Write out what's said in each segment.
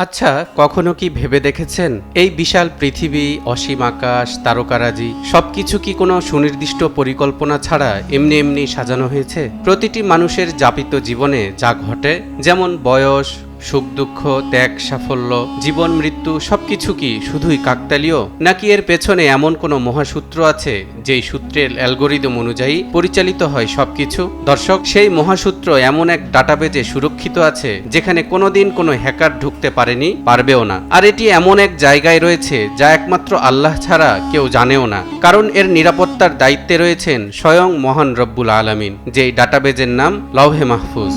আচ্ছা, কখনো কি ভেবে দেখেছেন এই বিশাল পৃথিবী, অসীম আকাশ, তারকারাজি সবকিছু কি কোনো সুনির্দিষ্ট পরিকল্পনা ছাড়া এমনি এমনি সাজানো হয়েছে? প্রতিটি মানুষের যাপিত জীবনে যা ঘটে, যেমন বয়স, সুখ দুঃখ, ত্যাগ সাফল্য, জীবন মৃত্যু সবকিছু কি শুধুই কাকতালীয়, নাকি এর পেছনে এমন কোনো মহাসূত্র আছে যেই সূত্রের অ্যালগোরিদম অনুযায়ী পরিচালিত হয় সবকিছু? দর্শক, সেই মহাসূত্র এমন এক ডাটাবেজে সুরক্ষিত আছে যেখানে কোনোদিন কোনো হ্যাকার ঢুকতে পারেনি, পারবেও না। আর এটি এমন এক জায়গায় রয়েছে যা একমাত্র আল্লাহ ছাড়া কেউ জানেও না, কারণ এর নিরাপত্তার দায়িত্বে রয়েছেন স্বয়ং মহান রব্বুল আলামিন, যেই ডাটাবেজের নাম লওহে মাহফুজ।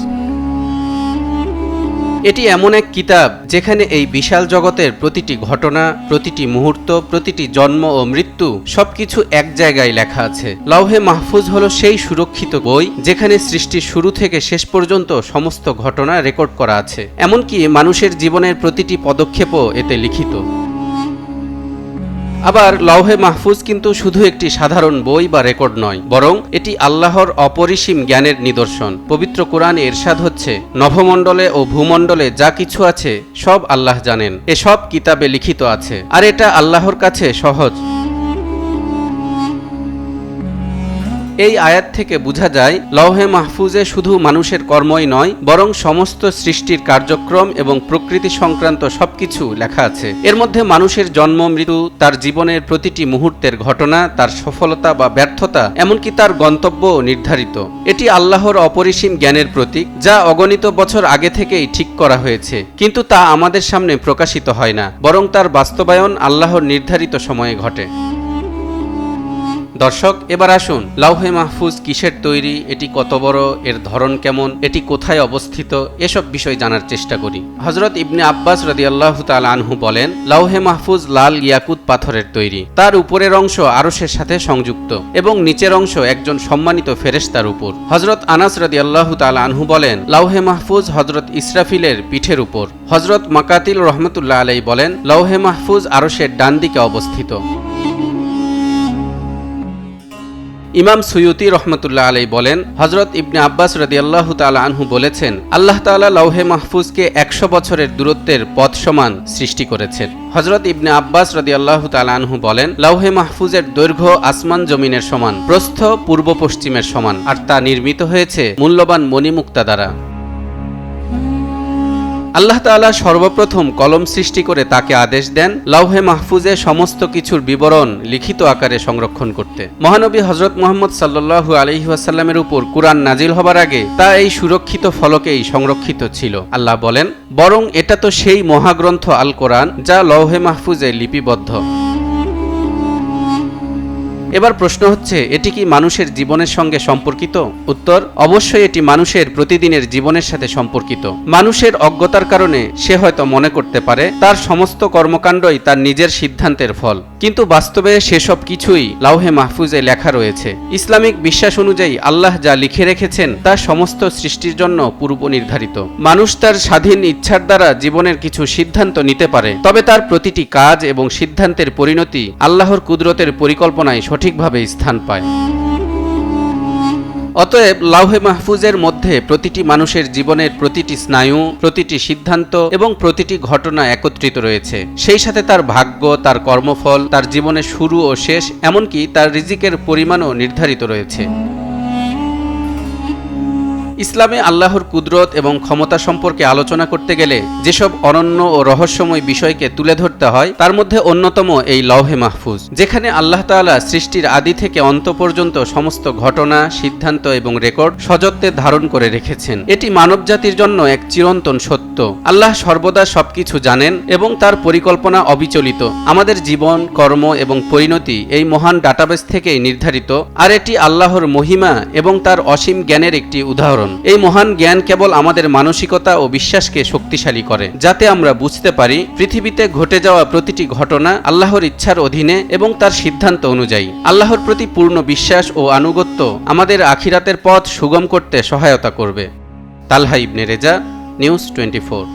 এটি এমন এক কিতাব যেখানে এই বিশাল জগতের প্রতিটি ঘটনা, প্রতিটি মুহূর্ত, প্রতিটি জন্ম ও মৃত্যু সবকিছু এক জায়গায় লেখা আছে। লওহে মাহফুজ হলো সেই সুরক্ষিত বই যেখানে সৃষ্টির শুরু থেকে শেষ পর্যন্ত সমস্ত ঘটনা রেকর্ড করা আছে, এমনকি মানুষের জীবনের প্রতিটি পদক্ষেপও এতে লিখিত। আবার লওহে মাহফুজ কিন্তু শুধু একটি সাধারণ বই বা রেকর্ড নয়, বরং এটি আল্লাহর অপরিসীম জ্ঞানের নিদর্শন। পবিত্র কোরআনে ইরশাদ হচ্ছে, নভমণ্ডলে ও ভূমণ্ডলে যা কিছু আছে সব আল্লাহ জানেন, এসব কিতাবে লিখিত আছে, আর এটা আল্লাহর কাছে সহজ। এই আয়াত থেকে বোঝা যায় লওহে মাহফুজে শুধু মানুষের কর্মই নয়, বরং সমস্ত সৃষ্টির কার্যক্রম এবং প্রকৃতি সংক্রান্ত সবকিছু লেখা আছে। এর মধ্যে মানুষের জন্ম মৃত্যু, তার জীবনের প্রতিটি মুহূর্তের ঘটনা, তার সফলতা বা ব্যর্থতা, এমনকি তার গন্তব্য নির্ধারিত। এটি আল্লাহর অপরিসীম জ্ঞানের প্রতীক, যা অগণিত বছর আগে থেকেই ঠিক করা হয়েছে, কিন্তু তা আমাদের সামনে প্রকাশিত হয় না, বরং তার বাস্তবায়ন আল্লাহর নির্ধারিত সময়ে ঘটে। দর্শক, এবার আসুন লওহে মাহফুজ কিসের তৈরি, এটি কত বড়, এর ধরন কেমন, এটি কোথায় অবস্থিত, এসব বিষয় জানার চেষ্টা করি। হযরত ইবনে আব্বাস রাদিয়াল্লাহু তাআলা আনহু বলেন, লওহে মাহফুজ লাল ইয়াকুত পাথরের তৈরি। তার উপরের অংশ আরশের সাথে সংযুক্ত এবং নিচের অংশ একজন সম্মানিত ফেরেশতার উপর। হযরত আনাস রাদিয়াল্লাহু তাআলা আনহু বলেন, লওহে মাহফুজ হযরত ইসরাফিলের পিঠের উপর। হযরত মাকাতিল রহমাতুল্লাহ আলাইহি বলেন, লওহে মাহফুজ আরশের ডান দিকে অবস্থিত। ইমাম সুয়ুতি রহমতুল্লাহ আলাইহি বলেন, হযরত ইবনে আব্বাস রাদিয়াল্লাহু তাআলা আনহু বলেছেন, আল্লাহ তাআলা লওহে মাহফুজকে 100 বছরের দূরত্বের পথ সমান সৃষ্টি করেছেন। হযরত ইবনে আব্বাস রাদিয়াল্লাহু তাআলা আনহু বলেন, লওহে মাহফুজের দৈর্ঘ্য আসমান জমিনের সমান, প্রস্থ পূর্ব পশ্চিমের সমান, আর তা নির্মিত হয়েছে মূল্যবান মণিমুক্তা দ্বারা। আল্লাহ তাআলা সর্বপ্রথম কলম সৃষ্টি করে তাকে আদেশ দেন লওহে মাহফুজে সমস্ত কিছুর বিবরণ লিখিত আকারে সংরক্ষণ করতে। মহানবী হযরত মুহাম্মদ সাল্লাল্লাহু আলাইহি ওয়াসাল্লামের উপর কুরআন নাজিল হবার আগে তা এই সুরক্ষিত ফলকেই সংরক্ষিত ছিল। আল্লাহ বলেন, বরং এটা তো সেই মহাগ্রন্থ আল কোরআন যা লওহে মাহফুজে লিপিবদ্ধ। এবার প্রশ্ন হচ্ছে, এটি কি মানুষের জীবনের সঙ্গে সম্পর্কিত? উত্তর, অবশ্যই এটি মানুষের প্রতিদিনের জীবনের সাথে সম্পর্কিত। মানুষের অজ্ঞতার কারণে সে হয়তো মনে করতে পারে তার সমস্ত কর্মকাণ্ডই তার নিজের সিদ্ধান্তের ফল, কিন্তু বাস্তবে সেসব কিছুই লওহে মাহফুজে লেখা রয়েছে। ইসলামিক বিশ্বাস অনুযায়ী আল্লাহ যা লিখে রেখেছেন তা সমস্ত সৃষ্টির জন্য পূর্ব নির্ধারিত। মানুষ তার স্বাধীন ইচ্ছার দ্বারা জীবনের কিছু সিদ্ধান্ত নিতে পারে, তবে তার প্রতিটি কাজ এবং সিদ্ধান্তের পরিণতি আল্লাহর কুদরতের পরিকল্পনায় সঠিকভাবে স্থান পায়। অতএব লওহে মাহফুজের মধ্যে প্রতিটি মানুষের জীবনের প্রতিটি স্নায়ু, প্রতিটি সিদ্ধান্ত এবং প্রতিটি ঘটনা একত্রিত রয়েছে। সেই সাথে তার ভাগ্য, তার কর্মফল, তার জীবনের শুরু ও শেষ, এমনকি তার রিজিকের পরিমাণও নির্ধারিত রয়েছে। ইসলামে আল্লাহর কুদরত এবং ক্ষমতা সম্পর্কে আলোচনা করতে গেলে যেসব অনন্য ও রহস্যময় বিষয়কে তুলে ধরতে হয় তার মধ্যে অন্যতম এই লওহে মাহফুজ, যেখানে আল্লাহ তাআলা সৃষ্টির আদি থেকে অন্ত পর্যন্ত সমস্ত ঘটনা, সিদ্ধান্ত এবং রেকর্ড সযত্নে ধারণ করে রেখেছেন। এটি মানবজাতির জন্য এক চিরন্তন সত্য। আল্লাহ সর্বদা সবকিছু জানেন এবং তার পরিকল্পনা অবিচলিত। আমাদের জীবন, কর্ম এবং পরিণতি এই মহান ডাটাবেস থেকেই নির্ধারিত, আর এটি আল্লাহর মহিমা এবং তার অসীম জ্ঞানের একটি উদাহরণ। এই মহান জ্ঞান কেবল আমাদের মানসিকতা ও বিশ্বাসকে শক্তিশালী করে, যাতে আমরা বুঝতে পারি পৃথিবীতে ঘটে যাওয়া প্রতিটি ঘটনা আল্লাহর ইচ্ছার অধীনে এবং তার সিদ্ধান্ত অনুযায়ী। আল্লাহর প্রতি পূর্ণ বিশ্বাস ও আনুগত্য আমাদের আখিরাতের পথ সুগম করতে সহায়তা করবে। তালহা ইবনে রেজা, নিউজ 24।